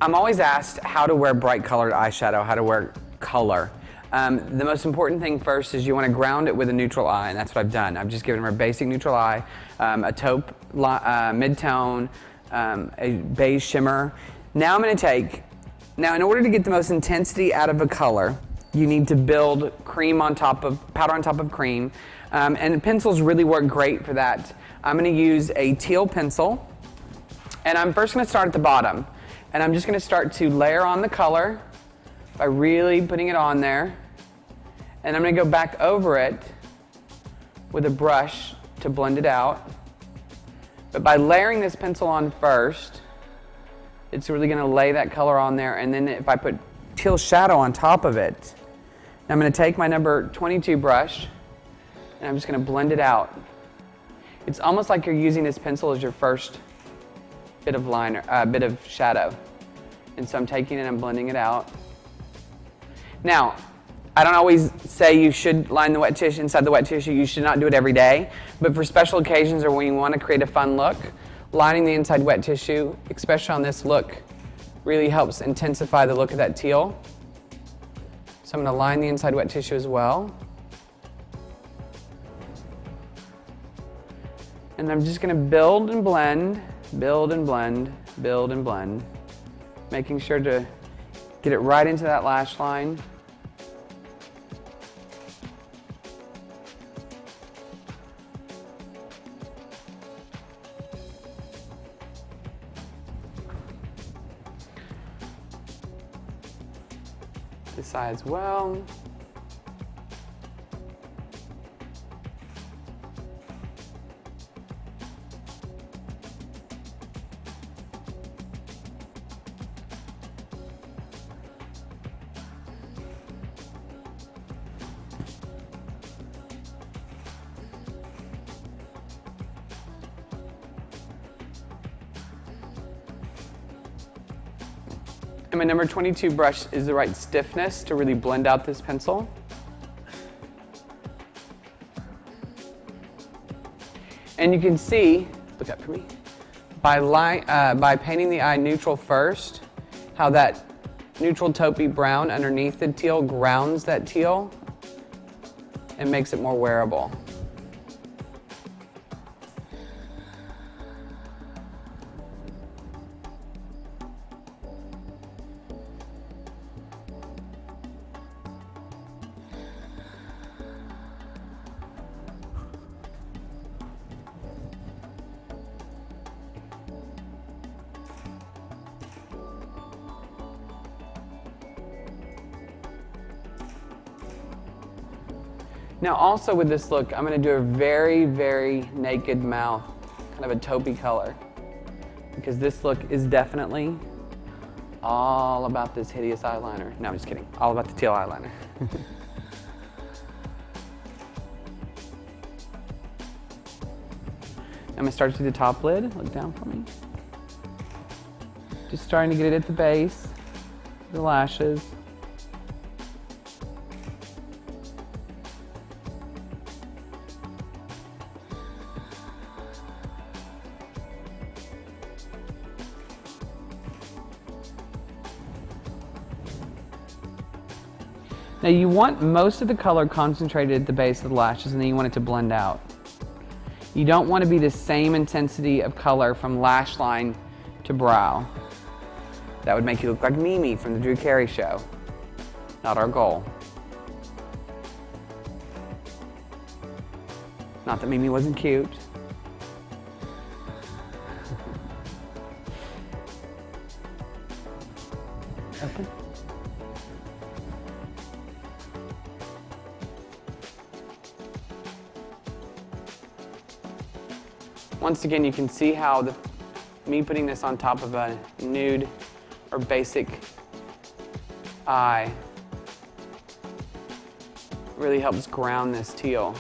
I'm always asked how to wear bright colored eyeshadow, how to wear color. The most important thing first is you want to ground it with a neutral eye, and that's what I've done. I've just given her a basic neutral eye, a taupe mid-tone, a beige shimmer. Now I'm going to now in order to get the most intensity out of a color, you need to build powder on top of cream, and pencils really work great for that. I'm going to use a teal pencil, and I'm first going to start at the bottom, and I'm just going to start to layer on the color by really putting it on there, and I'm going to go back over it with a brush to blend it out. But by layering this pencil on first, it's really going to lay that color on there, and then if I put teal shadow on top of it, I'm going to take my number 22 brush, and I'm just going to blend it out. It's almost like you're using this pencil as your first bit of shadow. And so I'm taking it and I'm blending it out. Now, I don't always say you should line the wet tissue inside the wet tissue. You should not do it every day. But for special occasions or when you want to create a fun look, lining the inside wet tissue, especially on this look, really helps intensify the look of that teal. So I'm going to line the inside wet tissue as well. And I'm just going to build and blend, build and blend, build and blend, making sure to get it right into that lash line. This side as well. And my number 22 brush is the right stiffness to really blend out this pencil. And you can see, look up for me, by painting the eye neutral first, how that neutral taupey brown underneath the teal grounds that teal and makes it more wearable. Now also with this look, I'm going to do a very, very naked mouth, kind of a taupey color, because this look is definitely all about this hideous eyeliner. No, I'm just kidding. All about the teal eyeliner. I'm going to start to do the top lid. Look down for me. Just starting to get it at the base, the lashes. Now you want most of the color concentrated at the base of the lashes, and then you want it to blend out. You don't want to be the same intensity of color from lash line to brow. That would make you look like Mimi from the Drew Carey show. Not our goal. Not that Mimi wasn't cute. Open. Once again, you can see how me putting this on top of a nude or basic eye really helps ground this teal.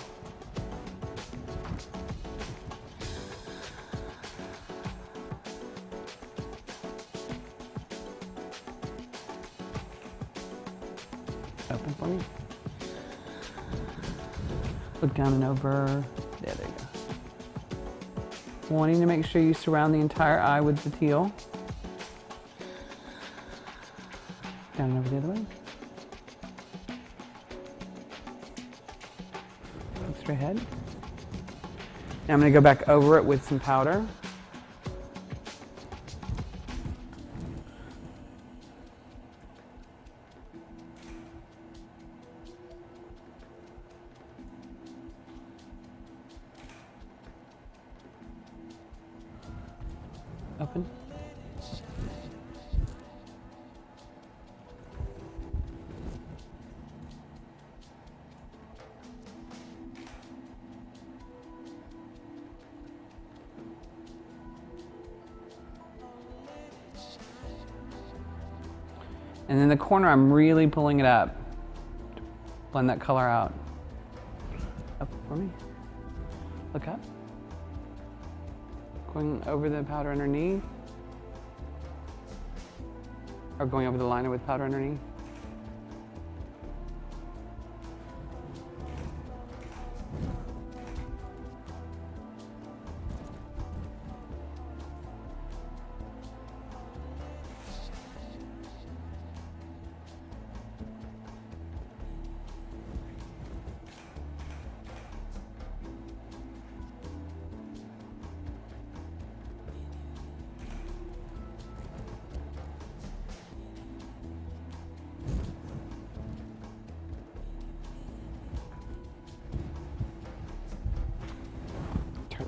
Open for me. Look down and over. There you go. Wanting to make sure you surround the entire eye with the teal. the other way. Look straight ahead. Now I'm going to go back over it with some powder. Open. And in the corner, I'm really pulling it up. Blend that color out. Up for me. Look up. Going over the powder underneath. Or going over the liner with powder underneath.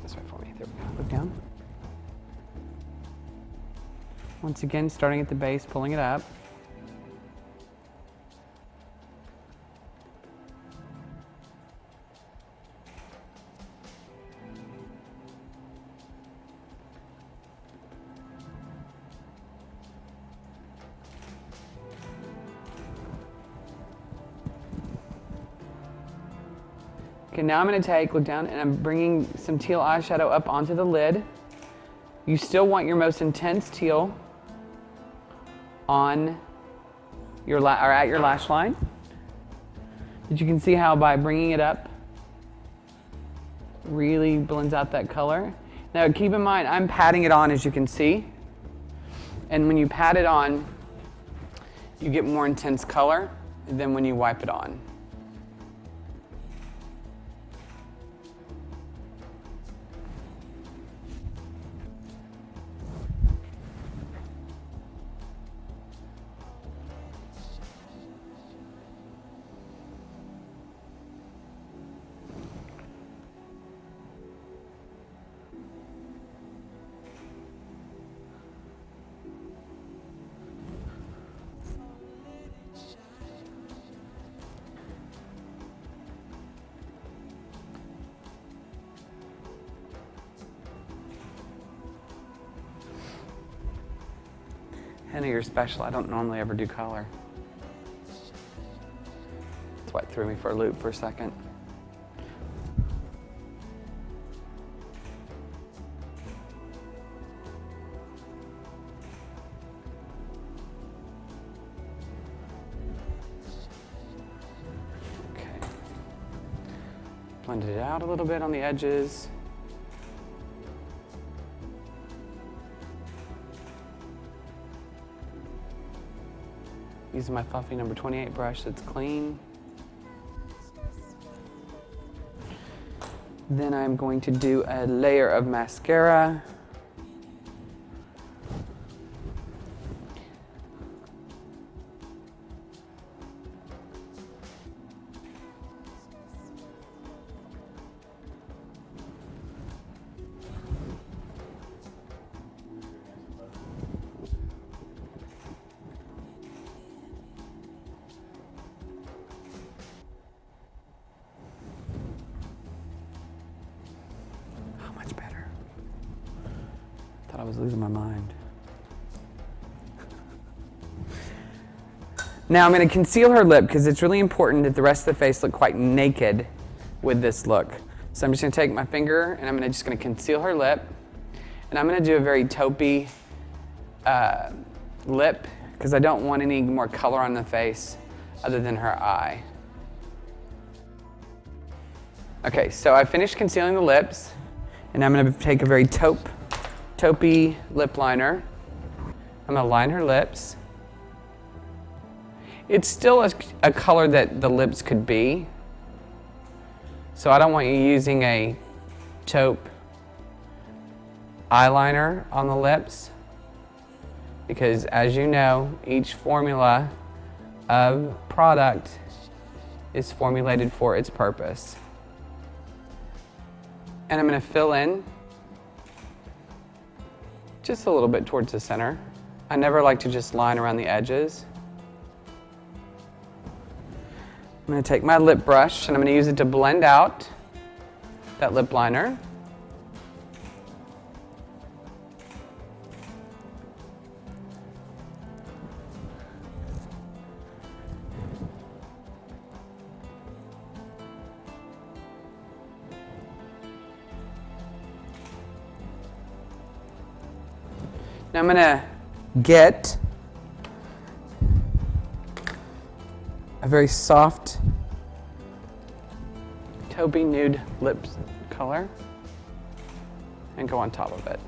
This way for me. There we go. Look down. Once again, starting at the base, pulling it up. Okay, now I'm going to look down, and I'm bringing some teal eyeshadow up onto the lid. You still want your most intense teal on your at your lash line. But you can see how by bringing it up, really blends out that color. Now keep in mind, I'm patting it on, as you can see. And when you pat it on, you get more intense color than when you wipe it on. Henna, you're special. I don't normally ever do color. That's why it threw me for a loop for a second. Okay. Blended it out a little bit on the edges. Using my fluffy number 28 brush that's clean. Then I'm going to do a layer of mascara. Thought I was losing my mind. Now I'm going to conceal her lip because it's really important that the rest of the face look quite naked with this look. So I'm just going to take my finger and I'm just going to conceal her lip. And I'm going to do a very taupey lip because I don't want any more color on the face other than her eye. Okay, so I finished concealing the lips and I'm going to take a very taupey lip liner. I'm going to line her lips. It's still a color that the lips could be. So I don't want you using a taupe eyeliner on the lips, because as you know, each formula of product is formulated for its purpose. And I'm going to fill in just a little bit towards the center. I never like to just line around the edges. I'm going to take my lip brush and I'm going to use it to blend out that lip liner. Now I'm going to get a very soft taupe nude lip color and go on top of it.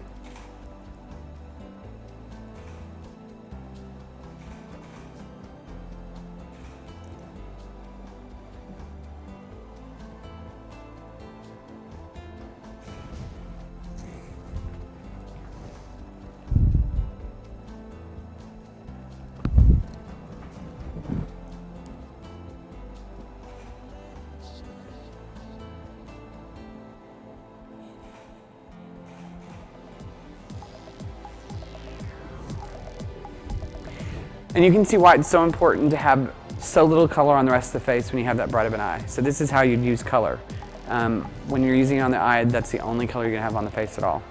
And you can see why it's so important to have so little color on the rest of the face when you have that bright of an eye. So this is how you'd use color. When you're using it on the eye, that's the only color you're gonna have on the face at all.